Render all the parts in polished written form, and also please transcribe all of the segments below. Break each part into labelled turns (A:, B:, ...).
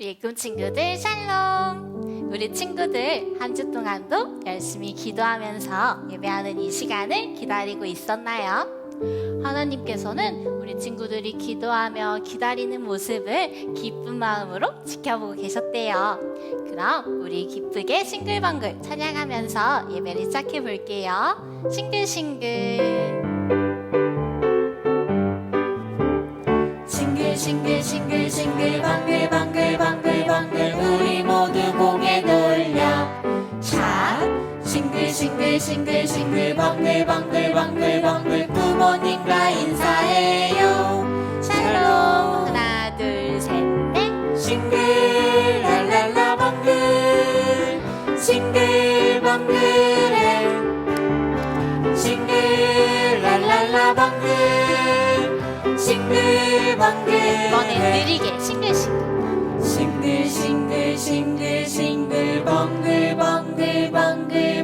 A: 우리 꿈 친구들 샬롬. 우리 친구들 한 주 동안도 열심히 기도하면서 예배하는 이 시간을 기다리고 있었나요? 하나님께서는 우리 친구들이 기도하며 기다리는 모습을 기쁜 마음으로 지켜보고 계셨대요. 그럼 우리 기쁘게 싱글벙글 찬양하면서 예배를 시작해 볼게요. 싱글싱글 싱글싱글 방글방글 우리 모두 고개 돌려 자 싱글싱글 방글 부모님과 인사해요. 샬롬 하나 둘 셋 넷 싱글 랄랄라 방글 싱글벙글해 싱글 랄랄라 방글 싱글벙글 이번엔 느리게 싱글싱글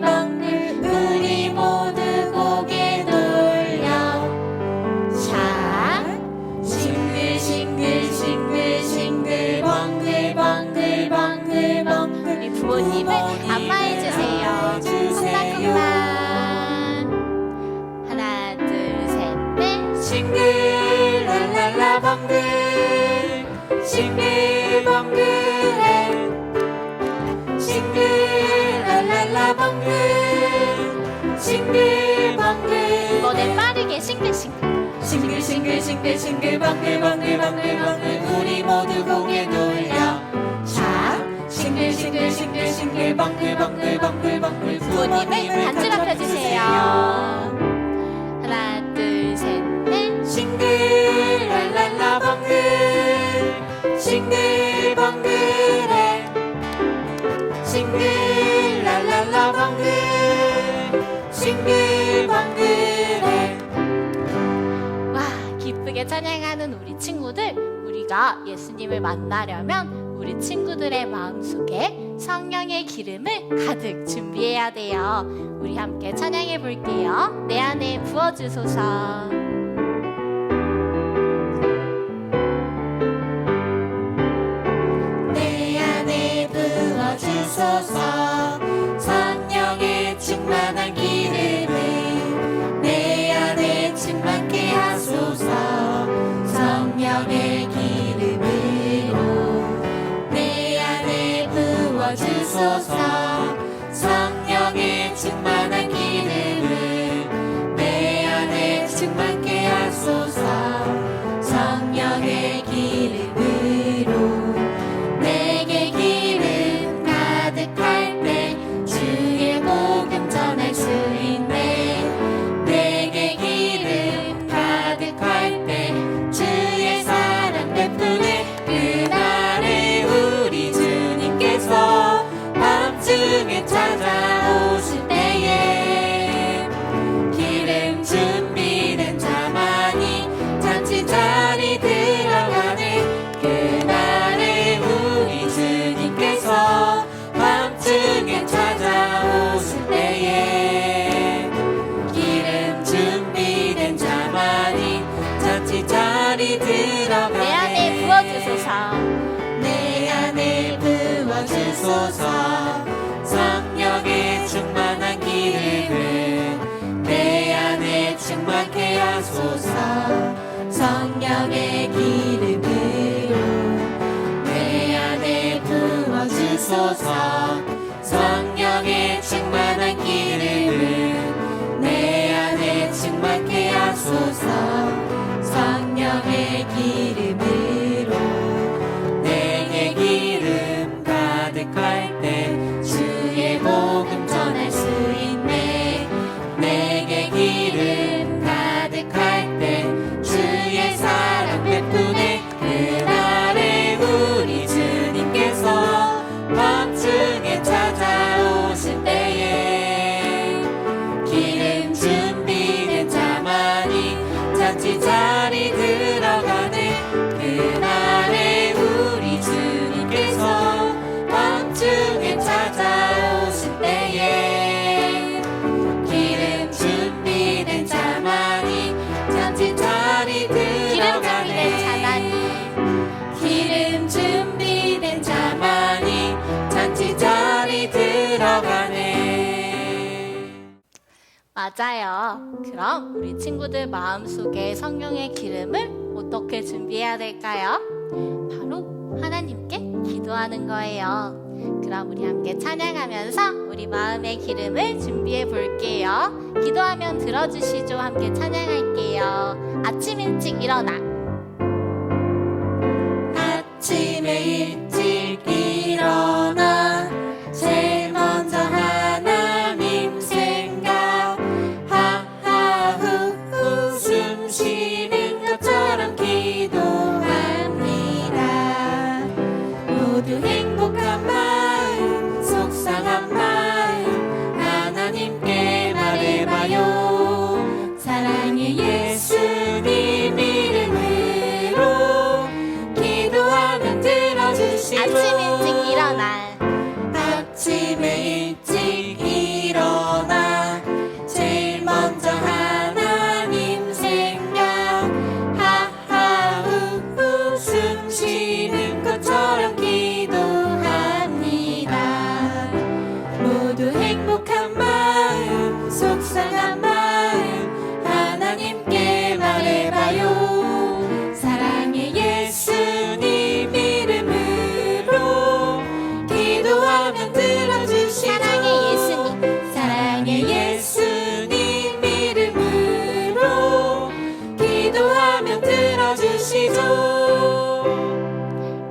A: 방글 우리 모두 고개 돌려 자 싱글 방글 우리 부모님을 안마해주세요. 콩닥콩닥 하나 둘 셋 넷 싱글 랄랄라 방글 싱글벙글해 싱글 랄랄라 방글 싱글벙글 이번엔 빠르게 싱글 방글 우리 모두 고개 돌려 자 싱글 방글 부모님을 반줄 앞혀주세요. 하나 둘 셋 넷 싱글 랄랄라 방글 싱글벙글해 싱글 랄랄라 방글 싱글벙글해 와, 기쁘게 찬양하는 우리 친구들, 우리가 예수님을 만나려면 우리 친구들의 마음속에 성령의 기름을 가득 준비해야 돼요. 우리 함께 찬양해 볼게요. 내 안에 부어주소서. 주소서 성령의 충만한 기름을 내 안에 충만케 하소서. 성령의 기름으로 내 안에 부어주소서. 성령의 충만한 기름을 내 안에 충만케 하소서. 성령의 기름으로 내게 기름 가득할 때 주의 복음 전할 수 있네. 내게 기름 가득할 때 주의 사랑 베푸네. 그날에 우리 주님께서 밤중에 찾아오실 때에 기름 준비된 자만이 잔치 자리 들어가네. 그날에 우리 주님께서 밤중에 찾아오실 때에 기름 준비된 자만이 잔치 자리 들어가네. 내 안에 부어주소서. 내 안에 부어주소서. 성령의 충만한 기름을 내 안에 충만케 하소서. 성령의 기름으로 내 안에 부어주소서. 성령의 충만한 기름을 내 안에 충만케 하소서. 성령의 기름으로 내게 기름 가득할 때 주의 복음 전할 수 있네. 내게 기름 가득할 때 주의 사랑 베푸네. 그날에 우리 주님께서 밤중에 찾아오실 때에 기름 준비된 자만이 잔치 자리 들어가네. 맞아요. 그럼 우리 친구들 마음속에 성령의 기름을 어떻게 준비해야 될까요? 바로 하나님께 기도하는 거예요. 그럼 우리 함께 찬양하면서 우리 마음의 기름을 준비해 볼게요. 기도하면 들어주시죠. 함께 찬양할게요. 아침 일찍 일어나.
B: 아침에 일찍 일어나 제일 먼저 하나님 생각 하하후후 숨 쉬는 것처럼 기도합니다. 모두 행복한 마음 속상한 마음 하나님께 말해봐요. 사랑의 예수님 이름으로 기도하면 들어주시고
A: 아침 일찍 일어나.
B: 아침에 일찍 일어나 제일 먼저 하나님 생각 하하후후 숨 쉬는 것처럼 기도합니다. 모두 행복한 마음 속상한 마음 하나님께 말해봐요. 사랑의 예수님 이름으로 기도하면 들어주시죠.
A: 사랑의
B: 예수님 이름으로 기도하면 들어주시죠.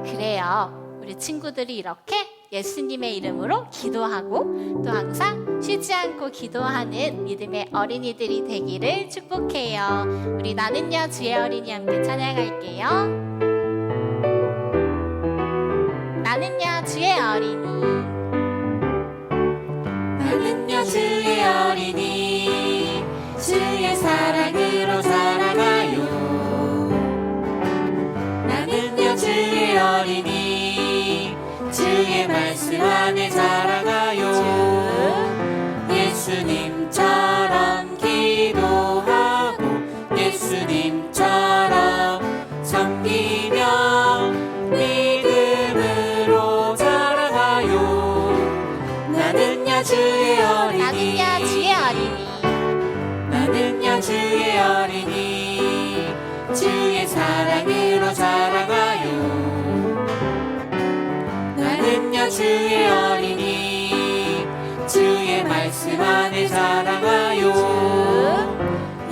A: 그래요. 우리 친구들이 이렇게 예수님의 이름으로 기도하고 또 항상 쉬지 않고 기도하는 믿음의 어린이들이 되기를 축복해요. 우리 나는야 주의 어린이 함께 찬양할게요. 나는야 주의 어린이.
B: 나는요 주의 어린이 주의 사랑으로 살아가요. 나는요 주의 어린이 주의 말씀 안에 자라가요. 예수님처럼 기도하고 예수님처럼 섬기며 믿음으로 자라가요. 나는야 주의 어린이
A: 나는야 주의 어린이.
B: 나는야 주의 어린이 주의 사랑으로 자라가요. 나는야 주의 어린이 주의 말씀 안에 자라가요.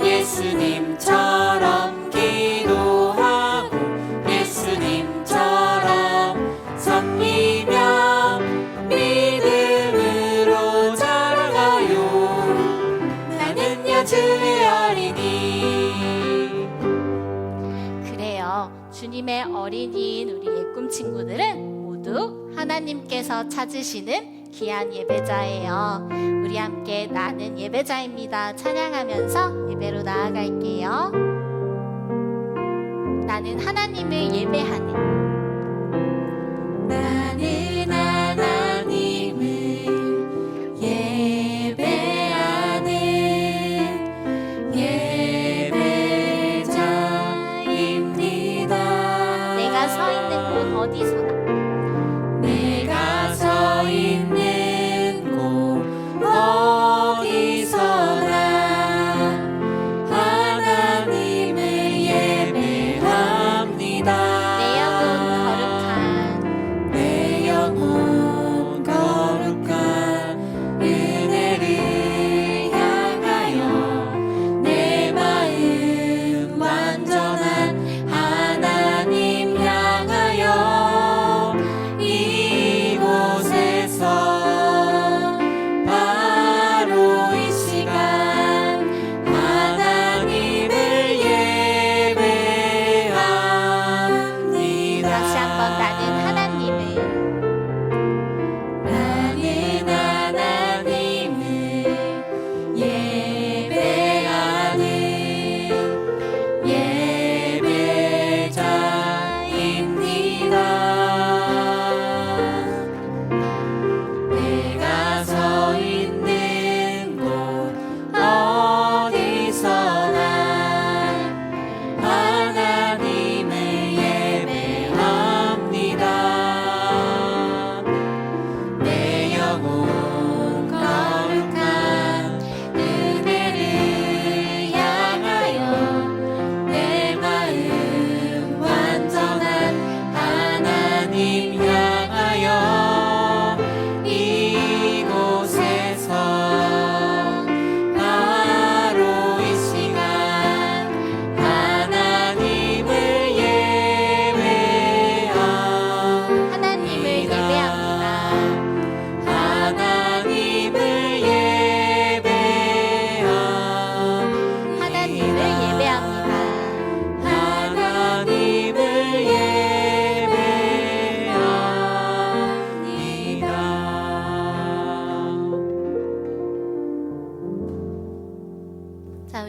B: 예수님처럼 기도하고 예수님처럼 섬기며 믿음으로 자라가요. 나는야 주의 어린이.
A: 그래요. 주님의 어린이인 우리 예꿈 친구들은 모두 하나님께서 찾으시는 귀한 예배자예요. 우리 함께 나는 예배자입니다 찬양하면서 예배로 나아갈게요. 나는 하나님을 예배하는.
B: 나는 하나님을 예배하는 예배자입니다.
A: 내가 서 있는 곳 어디서나
B: 내가 서 있는 곳 어디서나 하나님을 예배합니다.
A: 내 영혼
B: 거룩한 은혜를 향하여 내 마음 완전한 하나님 향하여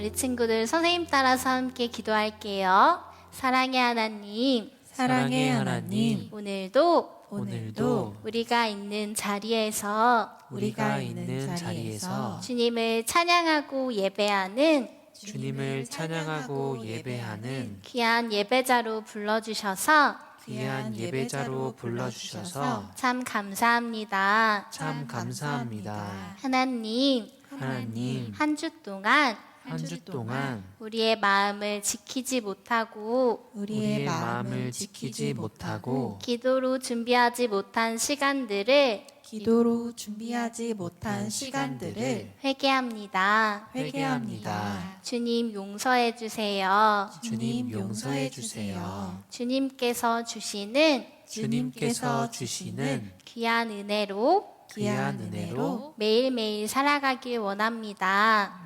A: 우리 친구들 선생님 따라서 함께 기도할게요. 사랑의 하나님,
B: 사랑의 하나님,
A: 오늘도
B: 오늘도
A: 우리가 있는 자리에서 주님을 찬양하고 예배하는
B: 주님을 찬양하고 예배하는
A: 귀한 예배자로 불러주셔서
B: 귀한 예배자로 불러주셔서
A: 참 감사합니다.
B: 참 감사합니다.
A: 하나님,
B: 하나님,
A: 한 주 동안
B: 한 주 동안
A: 우리의 마음을 지키지 못하고
B: 우리의 마음을 지키지 못하고
A: 기도로 준비하지 못한 시간들을 회개합니다. 주님 용서해 주세요.
B: 주님 용서해 주세요.
A: 주님께서 주시는
B: 주님께서 주시는
A: 귀한 은혜로
B: 귀한 은혜로
A: 매일매일 살아가길 원합니다.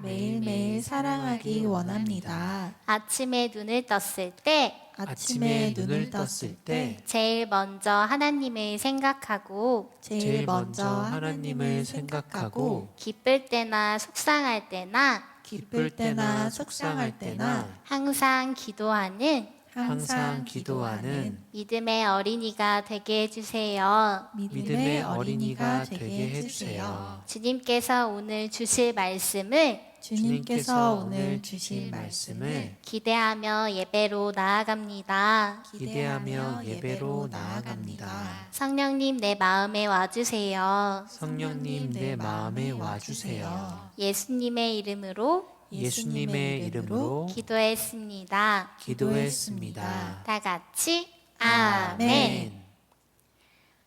A: 아침에 눈을 떴을 때
B: 아침에 눈을 떴을 때
A: 제일 먼저 하나님을 생각하고
B: 하나님을 생각하고
A: 기쁠 때나 속상할 때나 항상 기도하는 믿음의 어린이가 되게 해주세요.
B: 믿음의 어린이가 되게 해주세요.
A: 주님께서 오늘 주실 말씀을 기대하며 예배로 나아갑니다. 성령님 내 마음에 와주세요.
B: 성령님 내 마음에 와주세요.
A: 예수님의 이름으로 기도했습니다. 다 같이 아멘.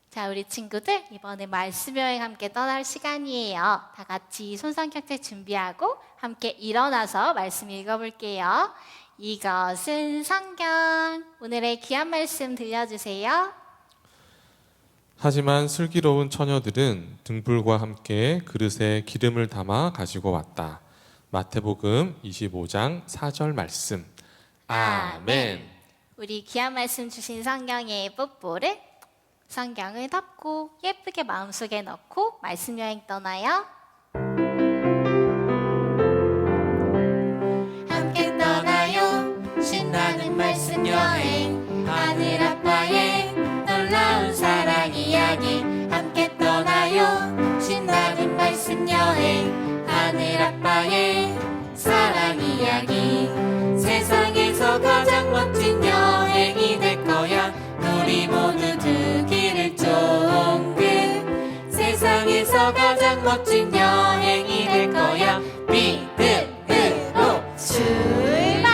A: 자, 우리 친구들 이번에 말씀 여행 함께 떠날 시간이에요. 다 같이 손성격제 준비하고 함께 일어나서 말씀 읽어볼게요. 이것은 성경. 오늘의 귀한 말씀 들려주세요.
C: 하지만 슬기로운 처녀들은 등불과 함께 그릇에 기름을 담아 가지고 왔다. 마태복음 25장 4절 말씀. 아멘.
A: 우리 귀한 말씀 주신 성경의 뽀뽀를 성경을 덮고 예쁘게 마음속에 넣고 말씀 여행 떠나요.
B: 함께 떠나요. 신나는 말씀 여행. 하늘 아빠의 놀라운 사랑 이야기. 함께 떠나요. 신나는 말씀 여행. 하늘 아빠의 사랑 이야기. 세상에서 가장 멋진 여행이 될 거야. 우리 모두 두 길을 쫑긋. 세상에서 가장 멋진 여행이 될 거야. 믿음으로 출발.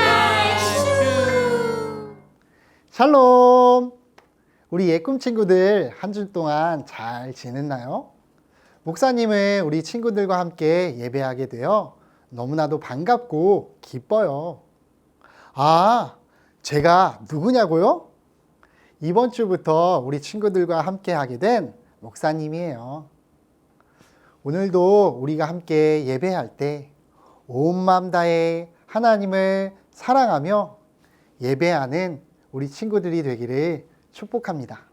D: 샬롬! 우리 예꿈 친구들 한 주 동안 잘 지냈나요? 목사님은 우리 친구들과 함께 예배하게 되어 너무나도 반갑고 기뻐요. 아, 제가 누구냐고요? 이번 주부터 우리 친구들과 함께 하게 된 목사님이에요. 오늘도 우리가 함께 예배할 때 온 마음 다해 하나님을 사랑하며 예배하는 우리 친구들이 되기를 축복합니다.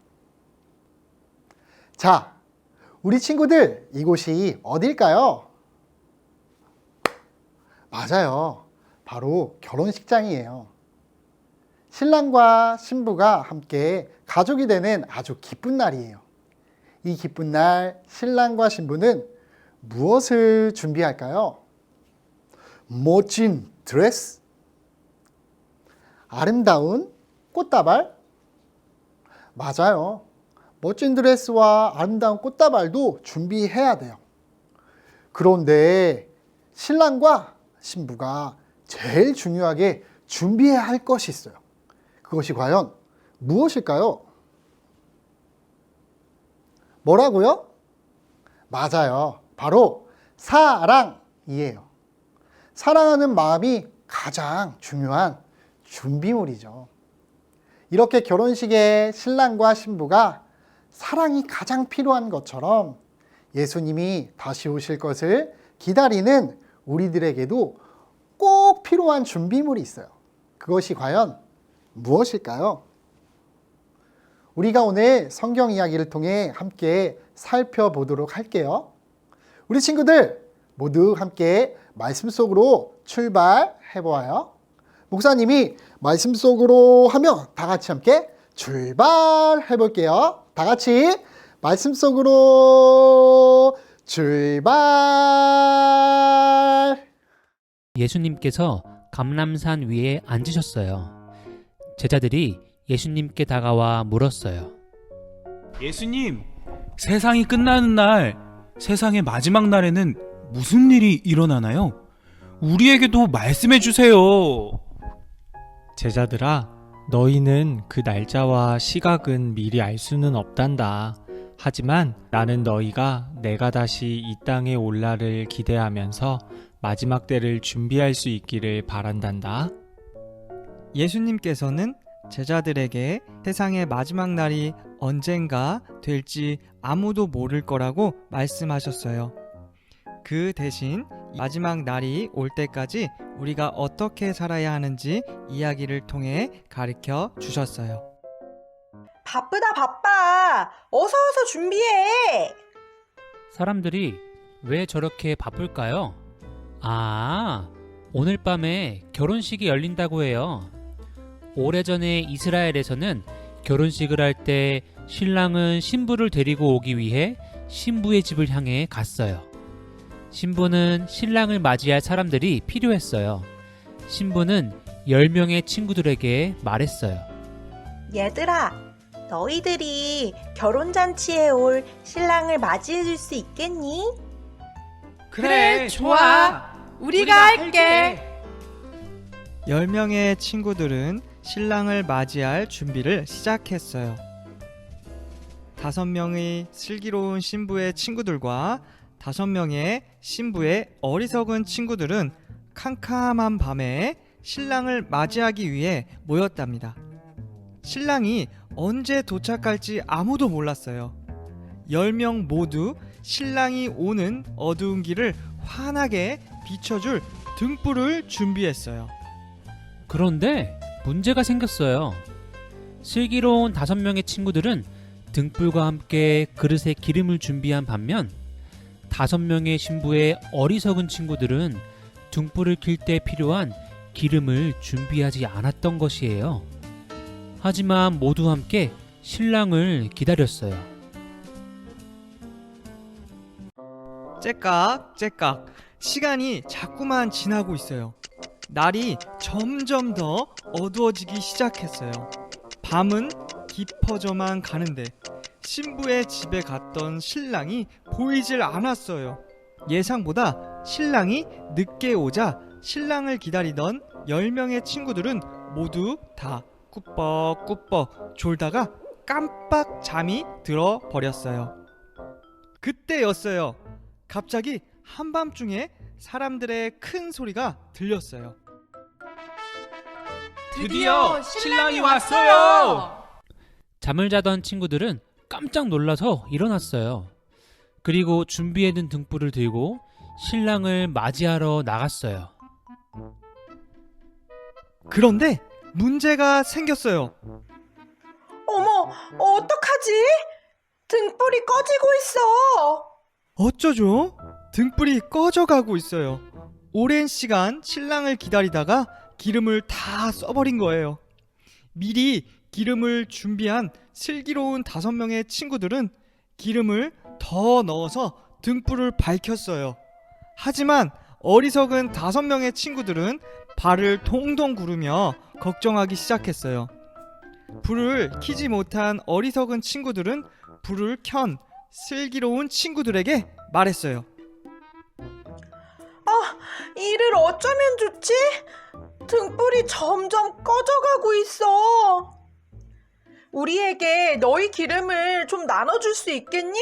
D: 자, 우리 친구들 이곳이 어딜까요? 맞아요. 바로 결혼식장이에요. 신랑과 신부가 함께 가족이 되는 아주 기쁜 날이에요. 이 기쁜 날 신랑과 신부는 무엇을 준비할까요? 멋진 드레스? 아름다운 꽃다발? 맞아요. 멋진 드레스와 아름다운 꽃다발도 준비해야 돼요. 그런데 신랑과 신부가 제일 중요하게 준비해야 할 것이 있어요. 그것이 과연 무엇일까요? 뭐라고요? 맞아요. 바로 사랑이에요. 사랑하는 마음이 가장 중요한 준비물이죠. 이렇게 결혼식에 신랑과 신부가 사랑이 가장 필요한 것처럼 예수님이 다시 오실 것을 기다리는 우리들에게도 꼭 필요한 준비물이 있어요. 그것이 과연 무엇일까요? 우리가 오늘 성경 이야기를 통해 함께 살펴보도록 할게요. 우리 친구들 모두 함께 말씀 속으로 출발해 보아요. 목사님이 말씀 속으로 하면 다 같이 함께 출발해 볼게요. 다 같이 말씀 속으로 출발.
E: 예수님께서 감람산 위에 앉으셨어요. 제자들이 예수님께 다가와 물었어요.
F: 예수님, 세상이 끝나는 날, 세상의 마지막 날에는 무슨 일이 일어나나요? 우리에게도 말씀해 주세요.
G: 제자들아, 너희는 그 날짜와 시각은 미리 알 수는 없단다. 하지만 나는 너희가 내가 다시 이 땅에 올 날을 기대하면서 마지막 때를 준비할 수 있기를 바란단다.
H: 예수님께서는 제자들에게 세상의 마지막 날이 언젠가 될지 아무도 모를 거라고 말씀하셨어요. 그 대신 마지막 날이 올 때까지 우리가 어떻게 살아야 하는지 이야기를 통해 가르쳐 주셨어요.
B: 바쁘다 바빠. 어서 준비해.
E: 사람들이 왜 저렇게 바쁠까요? 오늘 밤에 결혼식이 열린다고 해요. 오래전에 이스라엘에서는 결혼식을 할 때 신랑은 신부를 데리고 오기 위해 신부의 집을 향해 갔어요. 신부는 신랑을 맞이할 사람들이 필요했어요. 신부는 10명의 친구들에게 말했어요.
B: 얘들아, 너희들이 결혼잔치에 올 신랑을 맞이해 줄 수 있겠니?
F: 그래, 좋아. 우리가 할게.
H: 10명의 친구들은 신랑을 맞이할 준비를 시작했어요. 5명의 슬기로운 신부의 친구들과 5명의 신부의 어리석은 친구들은 캄캄한 밤에 신랑을 맞이하기 위해 모였답니다. 신랑이 언제 도착할지 아무도 몰랐어요. 10명 모두 신랑이 오는 어두운 길을 환하게 비춰줄 등불을 준비했어요.
E: 그런데 문제가 생겼어요. 슬기로운 5명의 친구들은 등불과 함께 그릇에 기름을 준비한 반면 5명의 신부의 어리석은 친구들은 등불을 킬 때 필요한 기름을 준비하지 않았던 것이에요. 하지만 모두 함께 신랑을 기다렸어요.
H: 째깍째깍 시간이 자꾸만 지나고 있어요. 날이 점점 더 어두워지기 시작했어요. 밤은 깊어져만 가는데 신부의 집에 갔던 신랑이 보이질 않았어요. 예상보다 신랑이 늦게 오자 신랑을 기다리던 10명의 친구들은 모두 다 꾸벅꾸벅 졸다가 깜빡 잠이 들어버렸어요. 그때였어요. 갑자기 한밤중에 사람들의 큰 소리가 들렸어요.
F: 드디어 신랑이 왔어요.
E: 잠을 자던 친구들은 깜짝 놀라서 일어났어요. 그리고 준비해둔 등불을 들고 신랑을 맞이하러 나갔어요.
H: 그런데 문제가 생겼어요.
B: 어머, 어떡하지? 등불이 꺼지고 있어.
H: 어쩌죠? 등불이 꺼져가고 있어요. 오랜 시간 신랑을 기다리다가 기름을 다 써버린 거예요. 미리 기름을 준비한 슬기로운 5명의 친구들은 기름을 더 넣어서 등불을 밝혔어요. 하지만 어리석은 5명의 친구들은 발을 동동 구르며 걱정하기 시작했어요. 불을 켜지 못한 어리석은 친구들은 불을 켠 슬기로운 친구들에게 말했어요.
B: 이를 어쩌면 좋지? 등불이 점점 꺼져가고 있어. 우리에게 너희 기름을 좀 나눠줄 수 있겠니?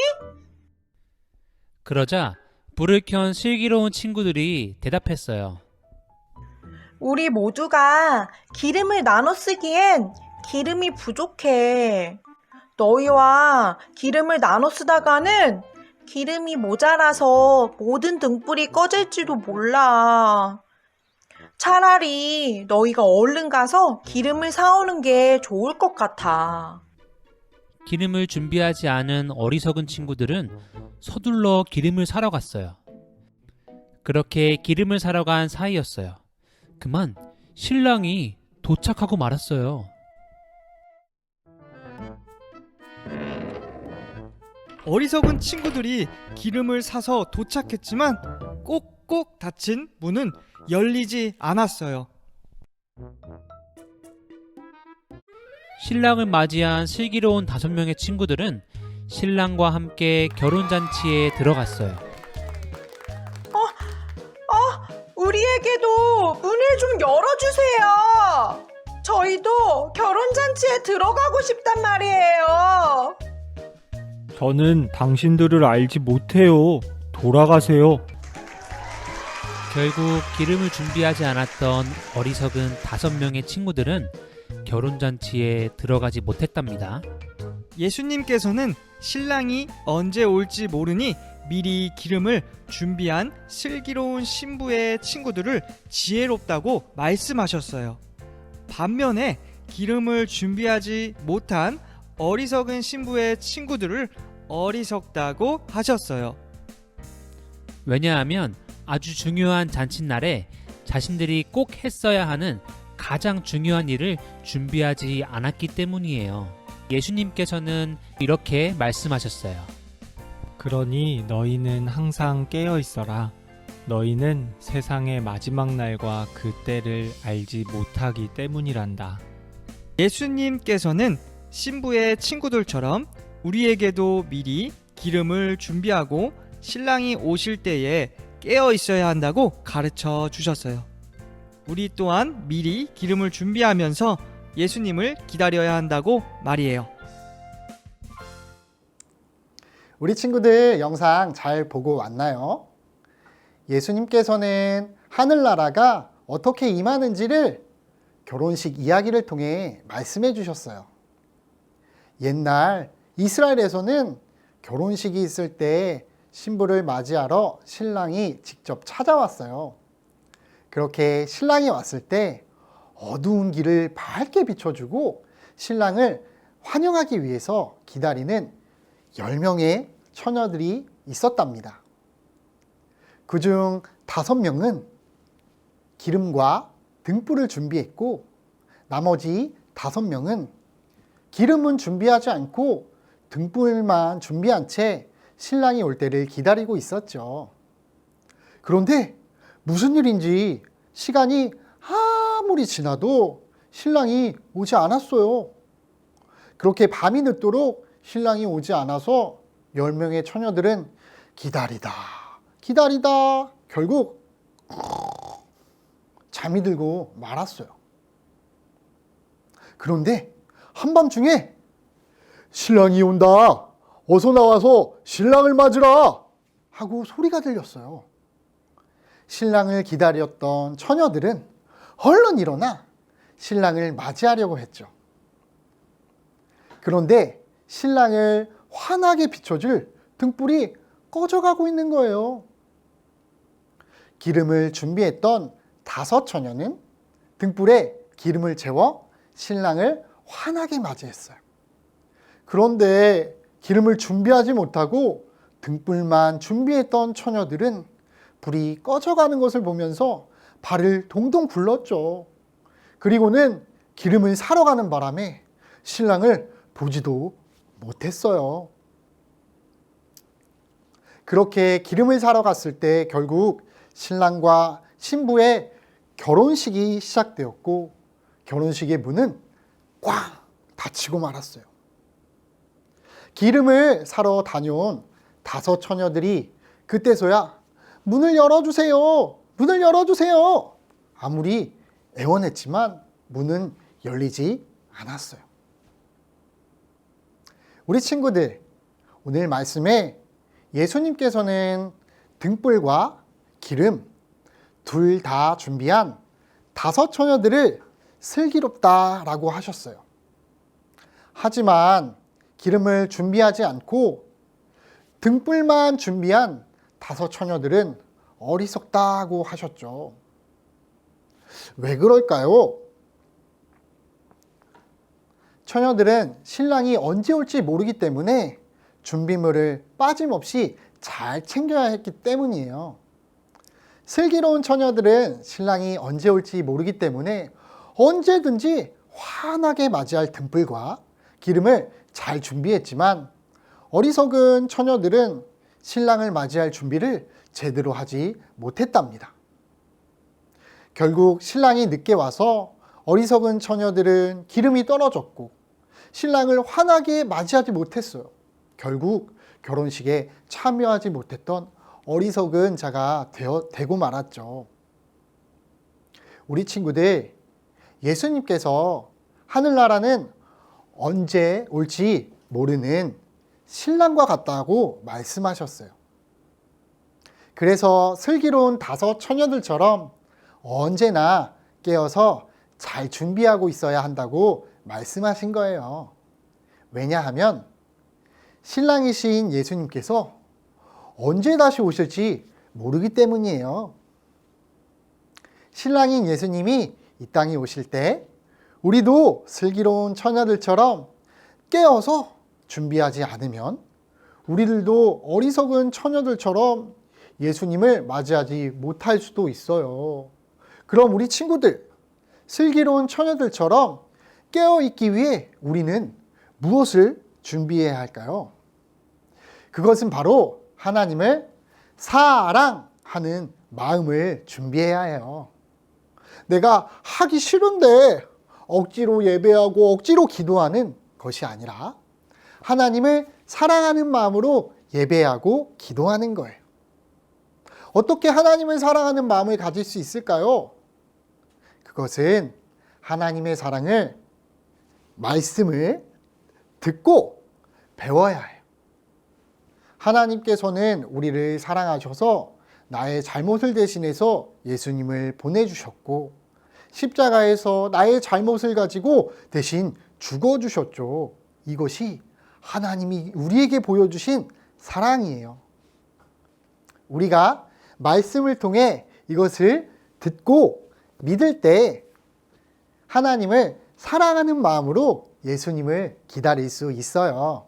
E: 그러자 불을 켠 슬기로운 친구들이 대답했어요.
B: 우리 모두가 기름을 나눠 쓰기엔 기름이 부족해. 너희와 기름을 나눠 쓰다가는 기름이 모자라서 모든 등불이 꺼질지도 몰라. 차라리 너희가 얼른 가서 기름을 사오는 게 좋을 것 같아.
E: 기름을 준비하지 않은 어리석은 친구들은 서둘러 기름을 사러 갔어요. 그렇게 기름을 사러 간 사이였어요. 그만 신랑이 도착하고 말았어요.
H: 어리석은 친구들이 기름을 사서 도착했지만 꼭꼭 닫힌 문은 열리지 않았어요.
E: 신랑을 맞이한 슬기로운 5명의 친구들은 신랑과 함께 결혼잔치에 들어갔어요.
B: 우리에게도 문을 좀 열어주세요. 저희도 결혼잔치에 들어가고 싶단 말이에요.
G: 저는 당신들을 알지 못해요. 돌아가세요.
E: 결국 기름을 준비하지 않았던 어리석은 5명의 친구들은 결혼잔치에 들어가지 못했답니다.
H: 예수님께서는 신랑이 언제 올지 모르니 미리 기름을 준비한 슬기로운 신부의 친구들을 지혜롭다고 말씀하셨어요. 반면에 기름을 준비하지 못한 어리석은 신부의 친구들을 어리석다고 하셨어요.
E: 왜냐하면 아주 중요한 잔칫날에 자신들이 꼭 했어야 하는 가장 중요한 일을 준비하지 않았기 때문이에요. 예수님께서는 이렇게 말씀하셨어요.
G: 그러니 너희는 항상 깨어 있어라. 너희는 세상의 마지막 날과 그 때를 알지 못하기 때문이란다.
H: 예수님께서는 신부의 친구들처럼 우리에게도 미리 기름을 준비하고 신랑이 오실 때에 깨어 있어야 한다고 가르쳐 주셨어요. 우리 또한 미리 기름을 준비하면서 예수님을 기다려야 한다고 말이에요.
D: 우리 친구들 영상 잘 보고 왔나요? 예수님께서는 하늘나라가 어떻게 임하는지를 결혼식 이야기를 통해 말씀해 주셨어요. 옛날 이스라엘에서는 결혼식이 있을 때 신부를 맞이하러 신랑이 직접 찾아왔어요. 그렇게 신랑이 왔을 때 어두운 길을 밝게 비춰주고 신랑을 환영하기 위해서 기다리는 10명의 처녀들이 있었답니다. 그중 5명은 기름과 등불을 준비했고 나머지 5명은 기름은 준비하지 않고 등불만 준비한 채 신랑이 올 때를 기다리고 있었죠. 그런데 무슨 일인지 시간이 아무리 지나도 신랑이 오지 않았어요. 그렇게 밤이 늦도록 신랑이 오지 않아서 10명의 처녀들은 기다리다 결국 잠이 들고 말았어요. 그런데 한밤중에 신랑이 온다. 어서 나와서 신랑을 맞으라. 하고 소리가 들렸어요. 신랑을 기다렸던 처녀들은 얼른 일어나 신랑을 맞이하려고 했죠. 그런데 신랑을 환하게 비춰줄 등불이 꺼져가고 있는 거예요. 기름을 준비했던 5 처녀는 등불에 기름을 채워 신랑을 환하게 맞이했어요. 그런데 기름을 준비하지 못하고 등불만 준비했던 처녀들은 불이 꺼져가는 것을 보면서 발을 동동 굴렀죠. 그리고는 기름을 사러 가는 바람에 신랑을 보지도 못했어요. 그렇게 기름을 사러 갔을 때 결국 신랑과 신부의 결혼식이 시작되었고 결혼식의 문은 꽉 닫히고 말았어요. 기름을 사러 다녀온 5 처녀들이 그때서야 문을 열어주세요. 문을 열어주세요. 아무리 애원했지만 문은 열리지 않았어요. 우리 친구들, 오늘 말씀에 예수님께서는 등불과 기름 둘 다 준비한 5 처녀들을 슬기롭다라고 하셨어요. 하지만 기름을 준비하지 않고 등불만 준비한 5 처녀들은 어리석다고 하셨죠. 왜 그럴까요? 처녀들은 신랑이 언제 올지 모르기 때문에 준비물을 빠짐없이 잘 챙겨야 했기 때문이에요. 슬기로운 처녀들은 신랑이 언제 올지 모르기 때문에 언제든지 환하게 맞이할 등불과 기름을 잘 준비했지만 어리석은 처녀들은 신랑을 맞이할 준비를 제대로 하지 못했답니다. 결국 신랑이 늦게 와서 어리석은 처녀들은 기름이 떨어졌고 신랑을 환하게 맞이하지 못했어요. 결국 결혼식에 참여하지 못했던 어리석은 자가 되고 말았죠. 우리 친구들, 예수님께서 하늘나라는 언제 올지 모르는 신랑과 같다고 말씀하셨어요. 그래서 슬기로운 5 처녀들처럼 언제나 깨어서 잘 준비하고 있어야 한다고 말씀하신 거예요. 왜냐하면 신랑이신 예수님께서 언제 다시 오실지 모르기 때문이에요. 신랑인 예수님이 이 땅에 오실 때 우리도 슬기로운 처녀들처럼 깨어서 준비하지 않으면 우리들도 어리석은 처녀들처럼 예수님을 맞이하지 못할 수도 있어요. 그럼 우리 친구들, 슬기로운 처녀들처럼 깨어있기 위해 우리는 무엇을 준비해야 할까요? 그것은 바로 하나님을 사랑하는 마음을 준비해야 해요. 내가 하기 싫은데 억지로 예배하고 억지로 기도하는 것이 아니라 하나님을 사랑하는 마음으로 예배하고 기도하는 거예요. 어떻게 하나님을 사랑하는 마음을 가질 수 있을까요? 그것은 하나님의 사랑을, 말씀을 듣고 배워야 해요. 하나님께서는 우리를 사랑하셔서 나의 잘못을 대신해서 예수님을 보내주셨고 십자가에서 나의 잘못을 가지고 대신 죽어주셨죠. 이것이 하나님이 우리에게 보여주신 사랑이에요. 우리가 말씀을 통해 이것을 듣고 믿을 때 하나님을 사랑하는 마음으로 예수님을 기다릴 수 있어요.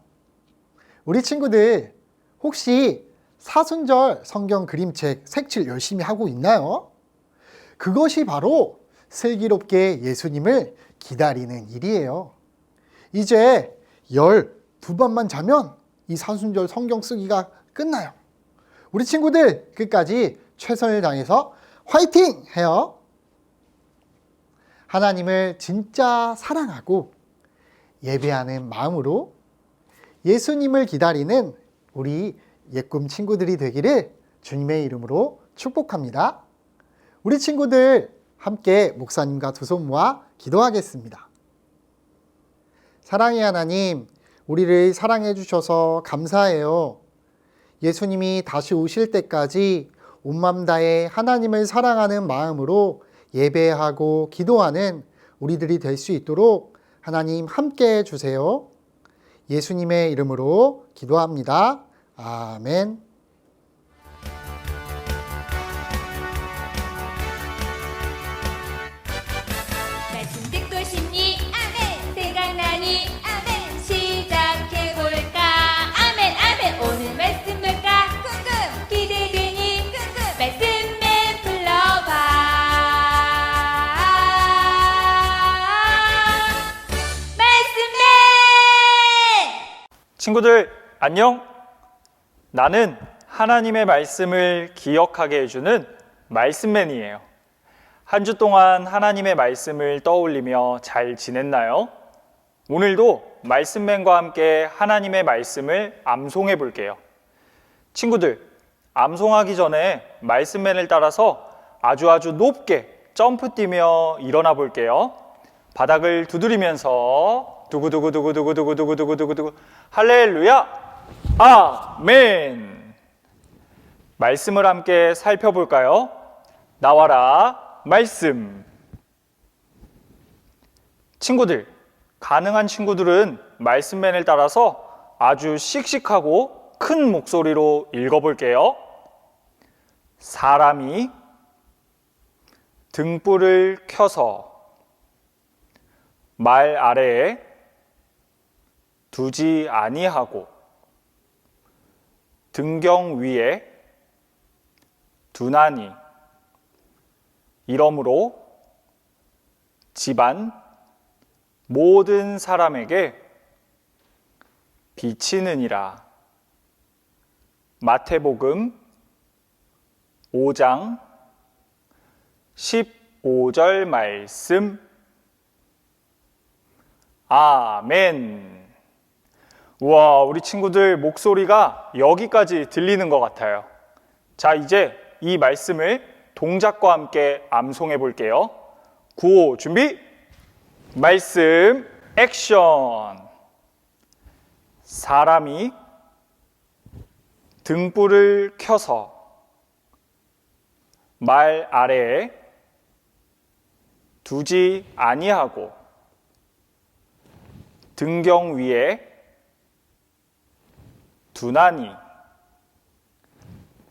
D: 우리 친구들 혹시 사순절 성경 그림책 색칠 열심히 하고 있나요? 그것이 바로 슬기롭게 예수님을 기다리는 일이에요. 이제 12번만 자면 이 사순절 성경 쓰기가 끝나요. 우리 친구들 끝까지 최선을 다해서 화이팅! 해요. 하나님을 진짜 사랑하고 예배하는 마음으로 예수님을 기다리는 우리 예꿈 친구들이 되기를 주님의 이름으로 축복합니다. 우리 친구들 함께 목사님과 두 손 모아 기도하겠습니다. 사랑의 하나님, 우리를 사랑해 주셔서 감사해요. 예수님이 다시 오실 때까지 온 마음 다해 하나님을 사랑하는 마음으로 예배하고 기도하는 우리들이 될 수 있도록 하나님 함께 해 주세요. 예수님의 이름으로 기도합니다. 아멘.
I: 말씀 듣고 싶니? 아멘. 생각나니? 아멘. 시작해볼까? 아멘 아멘. 오늘 말씀 뭘까? 궁금. 기대되니? 궁금. 말씀맨 불러봐. 말씀맨!
J: 친구들 안녕. 나는 하나님의 말씀을 기억하게 해주는 말씀맨이에요. 한 주 동안 하나님의 말씀을 떠올리며 잘 지냈나요? 오늘도 말씀맨과 함께 하나님의 말씀을 암송해 볼게요. 친구들, 암송하기 전에 말씀맨을 따라서 아주 높게 점프 뛰며 일어나 볼게요. 바닥을 두드리면서 두구두구두구두구두구두구두구두구 할렐루야! 아멘! 말씀을 함께 살펴볼까요? 나와라 말씀. 친구들, 가능한 친구들은 말씀맨을 따라서 아주 씩씩하고 큰 목소리로 읽어볼게요. 사람이 등불을 켜서 말 아래에 두지 아니하고 등경 위에 두나니 이러므로 집안 모든 사람에게 비치느니라. 마태복음 5장 15절 말씀. 아멘. 우와, 우리 친구들 목소리가 여기까지 들리는 것 같아요. 자, 이제 이 말씀을 동작과 함께 암송해 볼게요. 구호 준비. 말씀 액션. 사람이 등불을 켜서 말 아래에 두지 아니하고 등경 위에 두나니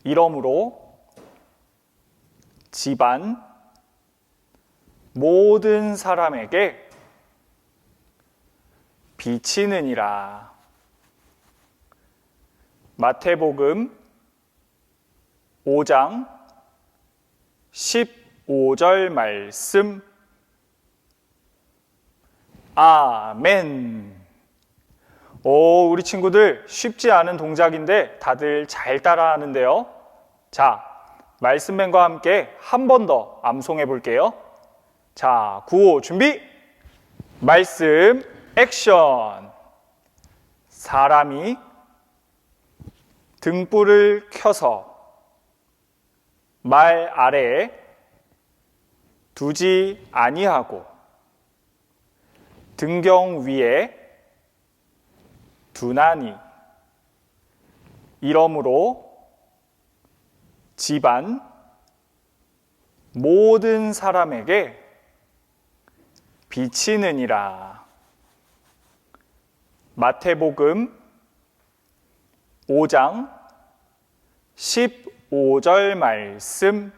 J: 이러므로 집안 모든 사람에게 비치느니라. 마태복음 5장 15절 말씀. 아멘. 오, 우리 친구들 쉽지 않은 동작인데 다들 잘 따라하는데요. 자, 말씀맨과 함께 한 번 더 암송해 볼게요. 자, 구호 준비. 말씀 액션. 사람이 등불을 켜서 말 아래에 두지 아니하고 등경 위에 두나니 이러므로 집안 모든 사람에게 비치느니라. 마태복음 5장 15절 말씀.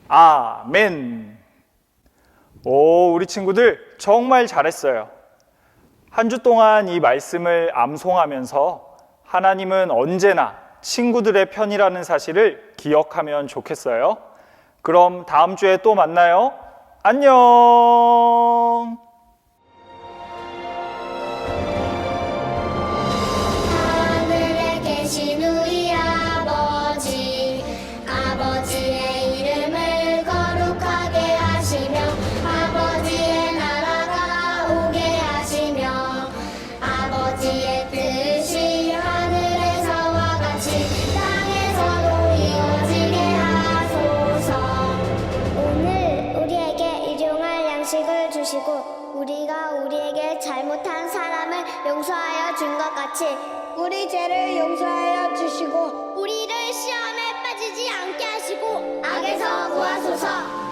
J: 아멘. 오, 우리 친구들 정말 잘했어요. 한 주 동안 이 말씀을 암송하면서 하나님은 언제나 친구들의 편이라는 사실을 기억하면 좋겠어요. 그럼 다음 주에 또 만나요. 안녕.
I: 하늘에 계신 우리 아버지, 아버지의 이름을 거룩하게 하시며 아버지의 나라가 오게 하시며 아버지의 뜻이 하늘에서와 같이 땅에서도 이루어지게 하소서. 오늘 우리에게 일용할 양식을 주시고 우리가 우리에게 잘못한 사람을 용서하여 준 것 같이 우리 죄를 용서하여 주시고 우리를 시험에 빠지지 않게 하시고 악에서 구하소서.